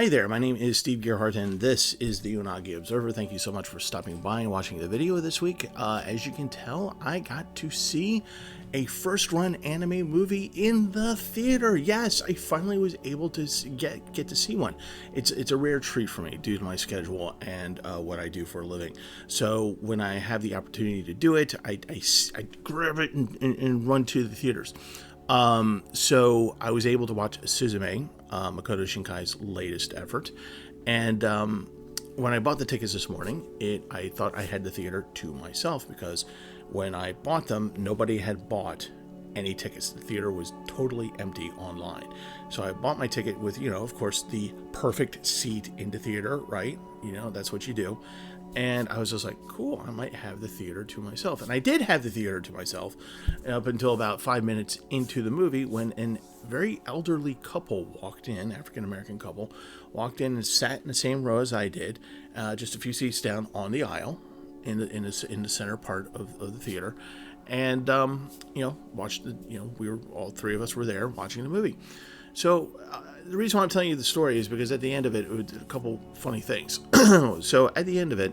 Hi there, my name is Steve Gerhardt, and this is the Unagi Observer. Thank you so much for stopping by and watching the video this week. As you can tell, I got to see a first-run anime movie in the theater. Yes, I finally was able to get to see one. It's a rare treat for me due to my schedule and what I do for a living. So when I have the opportunity to do it, I grab it and run to the theaters. So I was able to watch Suzume, Makoto Shinkai's latest effort, and when I bought the tickets this morning, I thought I had the theater to myself, because when I bought them, nobody had bought any tickets. The theater was totally empty online. So I bought my ticket with, of course, the perfect seat in the theater, right? That's what you do. And I was just like, cool, I might have the theater to myself. And I did have the theater to myself up until about 5 minutes into the movie, when a very elderly couple walked in, African-American couple, walked in and sat in the same row as I did, just a few seats down on the aisle in the center part of the theater. And, watched we were, all three of us were there watching the movie. So the reason why I'm telling you the story is because at the end of it was a couple funny things. So at the end of it,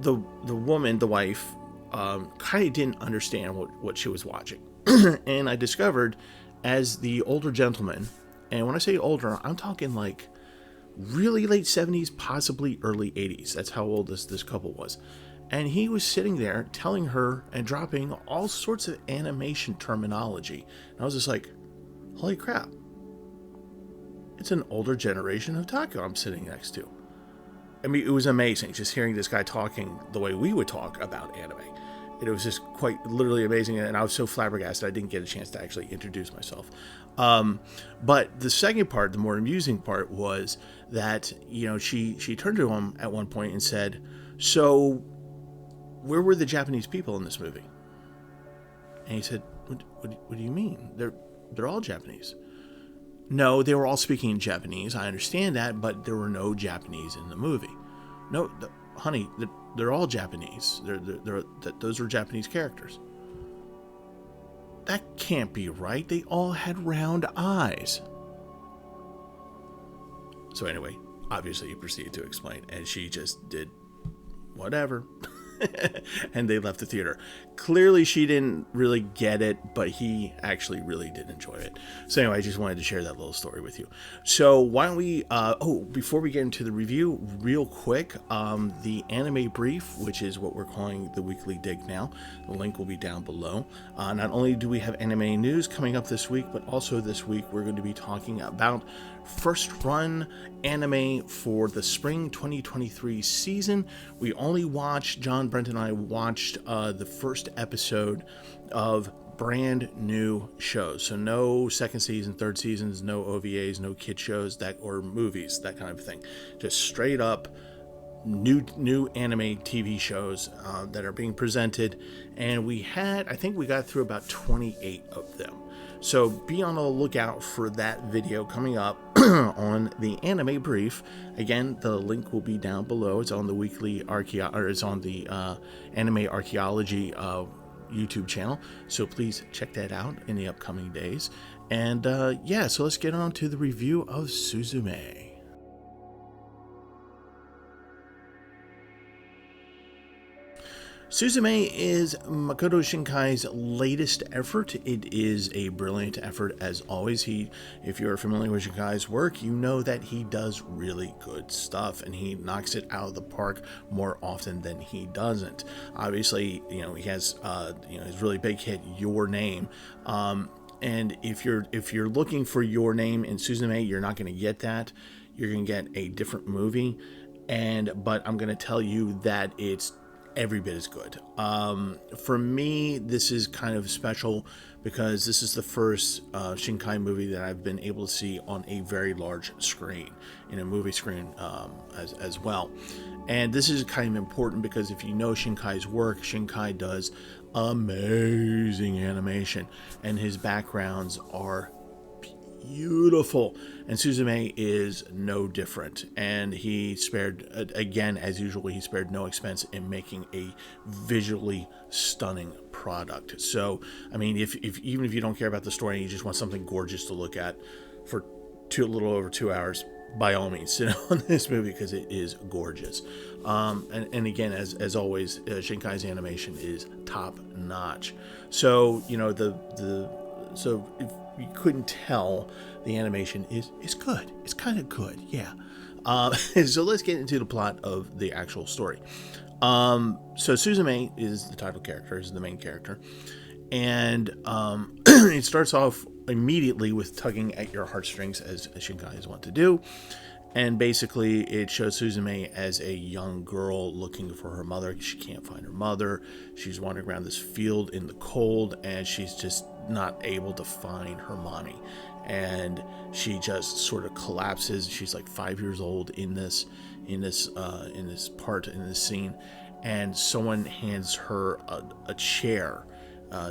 the woman, the wife, kind of didn't understand what she was watching. And I discovered, as the older gentleman, and when I say older, I'm talking like really late 70s, possibly early 80s. That's how old this couple was. And he was sitting there telling her and dropping all sorts of animation terminology. And I was just like, holy crap. It's an older generation of otaku I'm sitting next to. I mean, it was amazing just hearing this guy talking the way we would talk about anime. It was just quite literally amazing, and I was so flabbergasted I didn't get a chance to actually introduce myself. But the second part, the more amusing part, was that, she turned to him at one point and said, so where were the Japanese people in this movie? And he said, what do you mean? They're all Japanese. No, they were all speaking in Japanese. I understand that, but there were no Japanese in the movie. No, honey, they're all Japanese. Those were Japanese characters. That can't be right. They all had round eyes. So anyway, obviously he proceeded to explain, and she just did whatever. And they left the theater. Clearly she didn't really get it, but he actually really did enjoy it. So anyway, I just wanted to share that little story with you. So why don't we, before we get into the review, real quick, the anime brief, which is what we're calling the weekly dig now, the link will be down below. Not only do we have anime news coming up this week, but also this week we're going to be talking about first run anime for the spring 2023 season. We only watched, John, Brent, and I watched the first episode of brand new shows. So no second season, third seasons, no OVAs, no kid shows or movies, that kind of thing. Just straight up new anime TV shows that are being presented. And I think we got through about 28 of them. So be on the lookout for that video coming up on the anime brief. Again, the link will be down below. It's on the weekly it's on the anime archaeology YouTube channel. So please check that out in the upcoming days. And so let's get on to the review of Suzume. Suzume is Makoto Shinkai's latest effort. It is a brilliant effort as always. If you're familiar with Shinkai's work, you know that he does really good stuff and he knocks it out of the park more often than he doesn't. Obviously, he has his really big hit, Your Name. And if you're looking for Your Name in Suzume, you're not going to get that. You're going to get a different movie. But I'm going to tell you that it's every bit as good. For me, this is kind of special because this is the first Shinkai movie that I've been able to see on a very large screen, in a movie screen as well. And this is kind of important because if you know Shinkai's work, Shinkai does amazing animation, and his backgrounds are beautiful, and Suzume is no different. And he spared, again, as usual, he spared no expense in making a visually stunning product. So, I mean, even if you don't care about the story and you just want something gorgeous to look at for a little over 2 hours, by all means, sit on this movie because it is gorgeous. And again, as always, Shinkai's animation is top notch. So, so if you couldn't tell, the animation is good. It's kind of good, yeah. So let's get into the plot of the actual story. So Suzume is the title character, is the main character, and it starts off immediately with tugging at your heartstrings, as Shinkai is wont to do. And basically, it shows Suzume as a young girl looking for her mother. She can't find her mother. She's wandering around this field in the cold, and she's just not able to find her mommy. And she just sort of collapses. She's like 5 years old in this in this scene, and someone hands her a chair,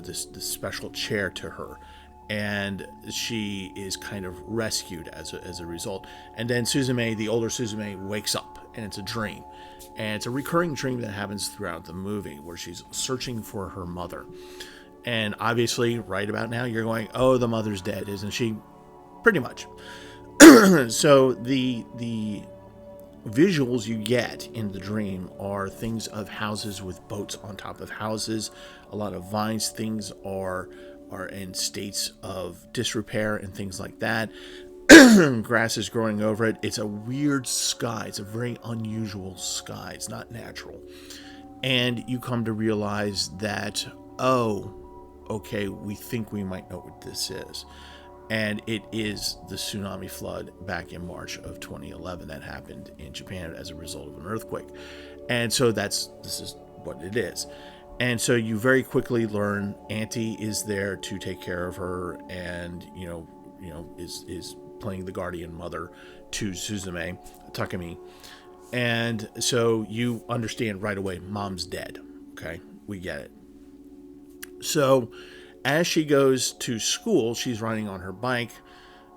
this special chair to her, and she is kind of rescued as a result. And then Suzume, the older Suzume, wakes up, and it's a dream, and it's a recurring dream that happens throughout the movie where she's searching for her mother. And obviously, right about now, you're going, "Oh, the mother's dead, isn't she?" Pretty much. So the visuals you get in the dream are things of houses with boats on top of houses, a lot of vines. Things are in states of disrepair and things like that. Grass is growing over it. It's a weird sky. It's a very unusual sky. It's not natural. And you come to realize that, oh, okay, we think we might know what this is. And it is the tsunami flood back in March of 2011 that happened in Japan as a result of an earthquake. And so this is what it is. And so you very quickly learn Auntie is there to take care of her, and is playing the guardian mother to Suzume, Takemi. And so you understand right away, Mom's dead. Okay, we get it. So as she goes to school, she's riding on her bike.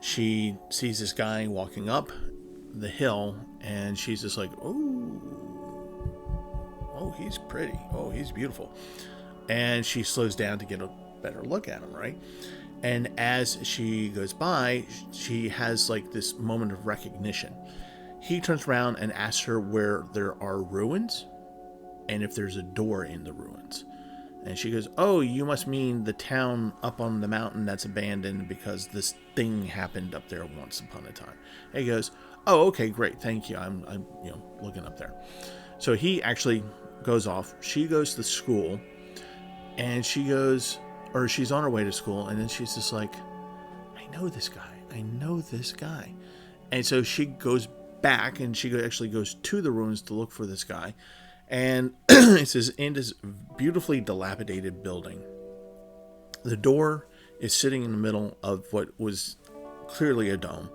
She sees this guy walking up the hill, and she's just like, oh, he's pretty. Oh, he's beautiful. And she slows down to get a better look at him, right? And as she goes by, she has like this moment of recognition. He turns around and asks her where there are ruins and if there's a door in the ruins. And she goes, "Oh, you must mean the town up on the mountain that's abandoned because this thing happened up there once upon a time." And he goes, "Oh, okay, great, thank you. I'm looking up there." So he actually goes off. She goes to school, and she's on her way to school, and then she's just like, "I know this guy." And so she goes back, and she actually goes to the ruins to look for this guy. And it says, in this beautifully dilapidated building, the door is sitting in the middle of what was clearly a dome.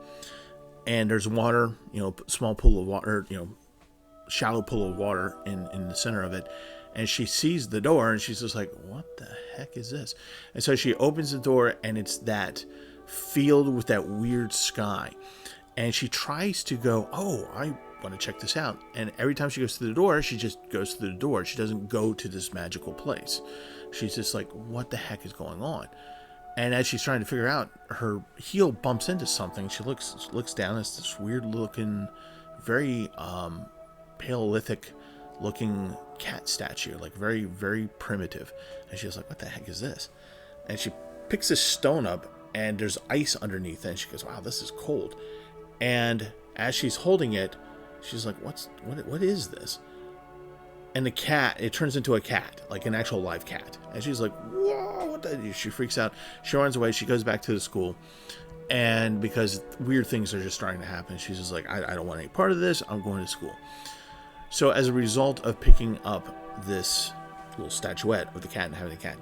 And there's water, small pool of water, shallow pool of water in the center of it. And she sees the door, and she's just like, "What the heck is this?" And so she opens the door, and it's that field with that weird sky. And she tries to go, "Oh, I want to check this out." And every time she goes to the door, she just goes to the door. She doesn't go to this magical place. She's just like, what the heck is going on? And as she's trying to figure out, her heel bumps into something. She looks down. It's this weird looking, very Paleolithic looking cat statue, like very, very primitive. And she's like, what the heck is this? And she picks this stone up, and there's ice underneath it. And she goes, wow, this is cold. And as she's holding it, she's like, what is this? And the cat, it turns into a cat, like an actual live cat. And she's like, whoa, what the? She freaks out. She runs away. She goes back to the school. And because weird things are just starting to happen, she's just like, I don't want any part of this. I'm going to school. So as a result of picking up this little statuette of the cat and having the cat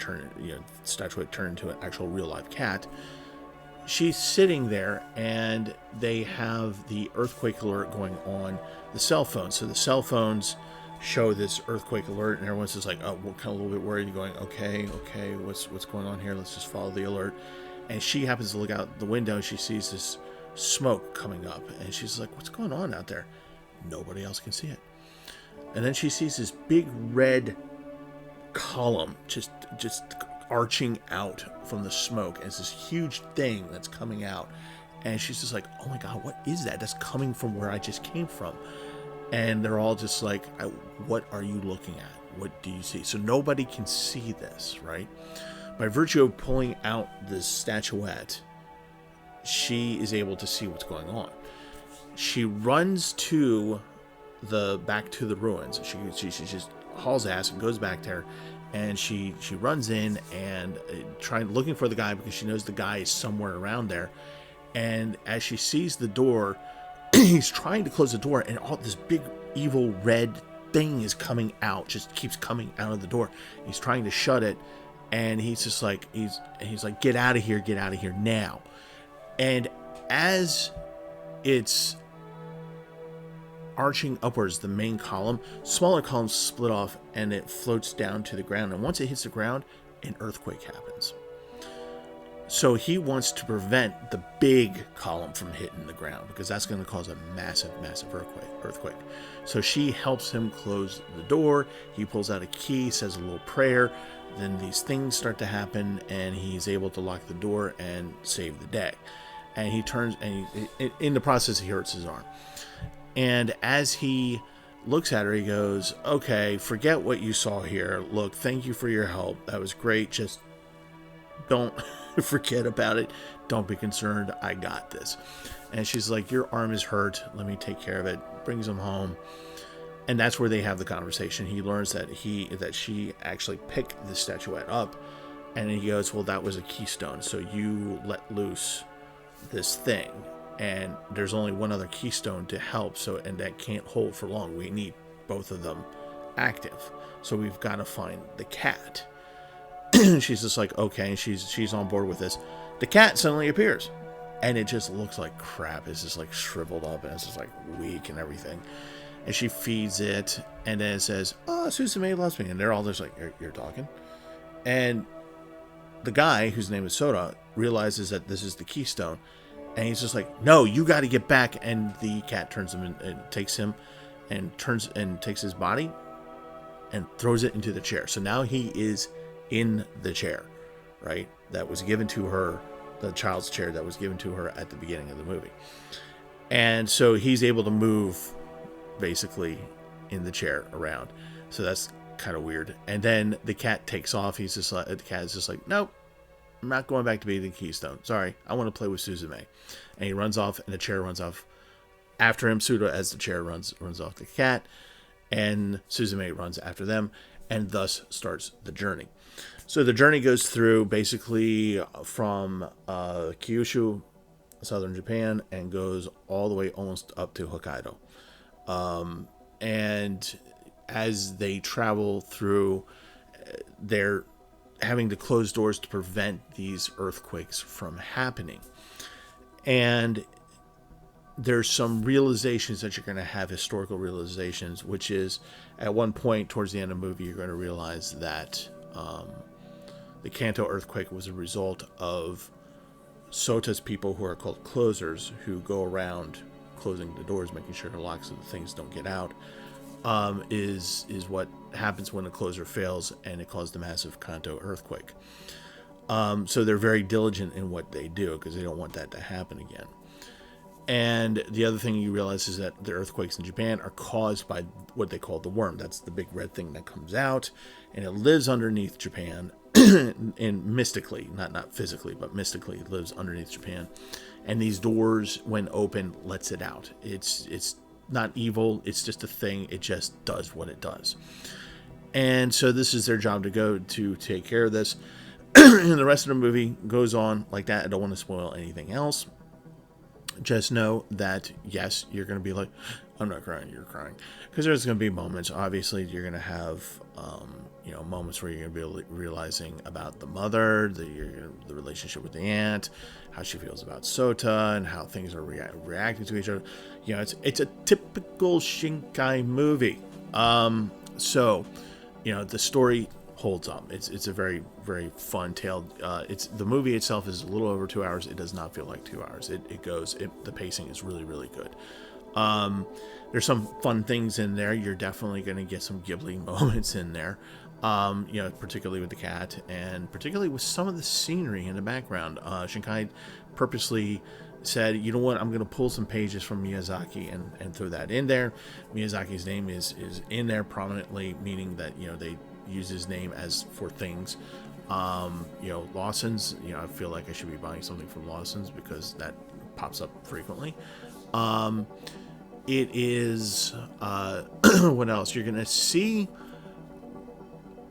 statuette turn into an actual real live cat, she's sitting there, and they have the earthquake alert going on the cell phone. So the cell phones show this earthquake alert, and everyone's just like, oh, we're kind of a little bit worried, going, okay, what's going on here? Let's just follow the alert. And she happens to look out the window, and she sees this smoke coming up, and she's like, what's going on out there? Nobody else can see it. And then she sees this big red column just arching out from the smoke, and it's this huge thing that's coming out. And she's just like, oh my god, what is that? That's coming from where I just came from. And they're all just like, what are you looking at? What do you see? So nobody can see this, right? By virtue of pulling out this statuette, she is able to see what's going on. She runs back to the ruins. She just hauls ass and goes back there, and she runs in and looking for the guy, because she knows the guy is somewhere around there. And as she sees the door, he's trying to close the door, and all this big evil red thing is coming out, just keeps coming out of the door. He's trying to shut it, and he's just like, he's like, get out of here now. And as it's arching upwards, the main column. Smaller columns split off, and it floats down to the ground. And once it hits the ground, an earthquake happens. So he wants to prevent the big column from hitting the ground, because that's going to cause a massive, massive earthquake. So she helps him close the door. He pulls out a key, says a little prayer. Then these things start to happen, and he's able to lock the door and save the day. And he turns, and in the process, he hurts his arm. And as he looks at her, he goes, okay, forget what you saw here. Look, thank you for your help. That was great. Just don't forget about it. Don't be concerned. I got this. And she's like, your arm is hurt. Let me take care of it. Brings him home. And that's where they have the conversation. He learns that she actually picked the statuette up. And he goes, well, that was a keystone. So you let loose this thing. And there's only one other keystone to help. And that can't hold for long. We need both of them active. So we've got to find the cat. She's just like, okay, she's on board with this. The cat suddenly appears, and it just looks like crap. It's just like shriveled up, and it's just like weak and everything. And she feeds it, and then it says, oh, Suzume loves me. And they're all just like, you're talking? And the guy, whose name is Soda, realizes that this is the keystone, and he's just like, no, you got to get back. And the cat turns him and takes him and takes his body and throws it into the chair. So now he is in the chair, right? That was given to her, the child's chair that was given to her at the beginning of the movie. And so he's able to move basically in the chair around. So that's kind of weird. And then the cat takes off. He's just like, the cat is just like, nope, I'm not going back to be the keystone. Sorry, I want to play with Suzume. And he runs off, and the chair runs off after him, pseudo, as the chair runs off the cat. And Suzume runs after them, and thus starts the journey. So the journey goes through basically from Kyushu, southern Japan, and goes all the way almost up to Hokkaido. And as they travel through, they're having to close doors to prevent these earthquakes from happening. And there's some realizations that you're going to have, historical realizations, which is at one point towards the end of the movie, you're going to realize that the Kanto earthquake was a result of Sota's people, who are called closers, who go around closing the doors, making sure the locks of the things don't get out, is what happens when a closer fails, and it caused a massive Kanto earthquake. So they're very diligent in what they do, because they don't want that to happen again. And the other thing you realize is that the earthquakes in Japan are caused by what they call the worm. That's the big red thing that comes out, and it lives underneath Japan, and mystically, not physically, but mystically, it lives underneath Japan. And these doors, when open, lets it out. It's not evil. It's just a thing. It just does what it does. And so this is their job to go to take care of this. And the rest of the movie goes on like that. I don't want to spoil anything else. Just know that, yes, you're going to be like, I'm not crying, you're crying. Because there's going to be moments, obviously, you're going to have, moments where you're going to be realizing about the mother, the relationship with the aunt, how she feels about Sota, and how things are reacting to each other. It's a typical Shinkai movie. So, the story holds up. It's a very, very fun tale. The movie itself is a little over 2 hours. It does not feel like 2 hours. The pacing is really, really good. There's some fun things in there. You're definitely going to get some Ghibli moments in there. Particularly with the cat, and particularly with some of the scenery in the background. Shinkai purposely said, you know what, I'm going to pull some pages from Miyazaki and throw that in there. Miyazaki's name is in there prominently, meaning that, they use his name as for things. Lawson's, I feel like I should be buying something from Lawson's, because that pops up frequently. It is, what else? You're going to see,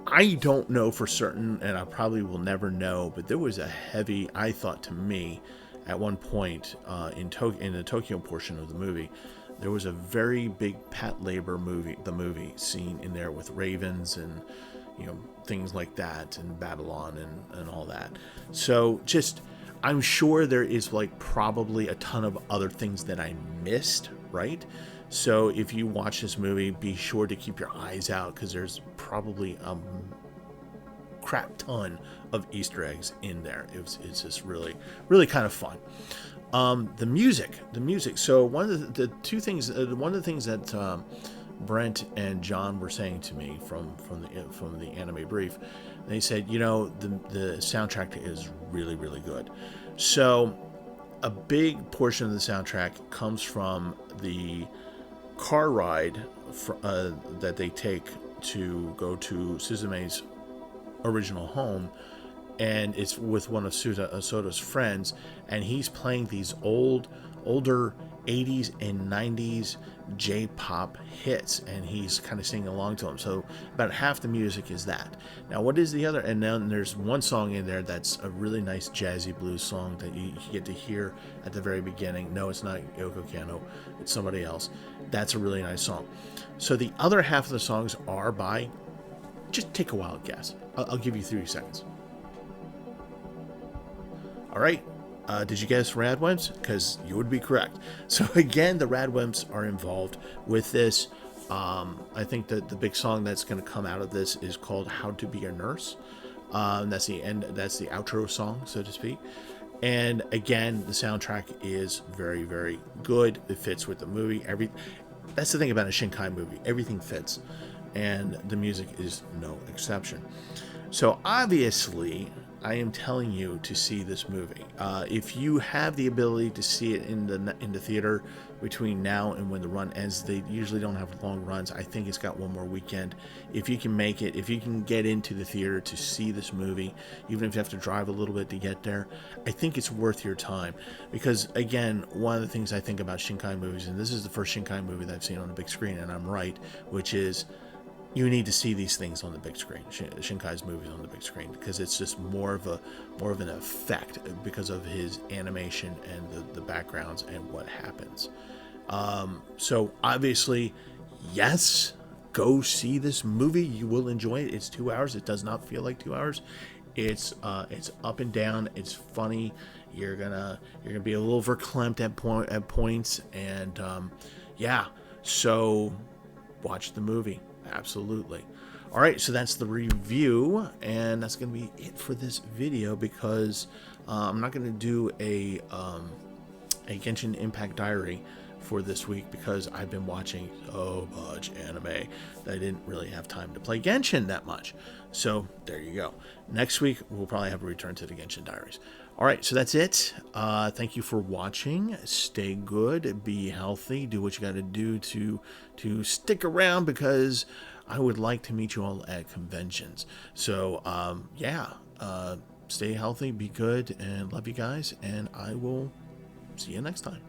I don't know for certain, and I probably will never know, but there was a heavy, I thought to me, at one point in the Tokyo portion of the movie, there was a very big Pat Labor movie scene in there with ravens and, things like that, and Babylon and all that. So I'm sure there is probably a ton of other things that I missed, right? So if you watch this movie, be sure to keep your eyes out, because there's probably a crap ton of Easter eggs in there. It's just really, really kind of fun. The music. So one of the two things, one of the things that Brent and John were saying to me from the anime brief, they said, you know, the soundtrack is really, really good. So a big portion of the soundtrack comes from the car ride that they take to go to Suzume's original home, and it's with one of Soda's friends, and he's playing these older 80s and 90s J-pop hits, and he's kind of singing along to them. So about half the music is that. Now, what is the other? And then there's one song in there that's a really nice jazzy blues song that you get to hear at the very beginning. No, it's not Yoko Kanno, it's somebody else. That's a really nice song. So the other half of the songs are by, just take a wild guess. I'll give you 30 seconds. All right. Did you guess Radwimps? Because you would be correct. So again, the Radwimps are involved with this. I think that the big song that's going to come out of this is called "How to Be a Nurse." That's the end. That's the outro song, so to speak. And again, the soundtrack is very, very good. It fits with the movie. That's the thing about a Shinkai movie. Everything fits, and the music is no exception. So obviously, I am telling you to see this movie. If you have the ability to see it in the theater between now and when the run ends, they usually don't have long runs. I think it's got one more weekend. If you can make it, if you can get into the theater to see this movie, even if you have to drive a little bit to get there, I think it's worth your time. Because again, one of the things I think about Shinkai movies, and this is the first Shinkai movie that I've seen on the big screen, and I'm right, which is, you need to see these things on the big screen, Shinkai's movies on the big screen, because it's just more of an effect because of his animation and the backgrounds and what happens. So obviously, yes, go see this movie. You will enjoy it. It's 2 hours. It does not feel like 2 hours. It's up and down. It's funny. You're gonna be a little verklempt at points, and yeah. So watch the movie. Absolutely. All right, so that's the review, and that's going to be it for this video, because I'm not going to do a Genshin Impact Diary for this week, because I've been watching so much anime that I didn't really have time to play Genshin that much. So there you go. Next week, we'll probably have a return to the Genshin Diaries. All right, so that's it. Thank you for watching. Stay good, be healthy, do what you got to do to stick around, because I would like to meet you all at conventions. So yeah, stay healthy, be good, and love you guys, and I will see you next time.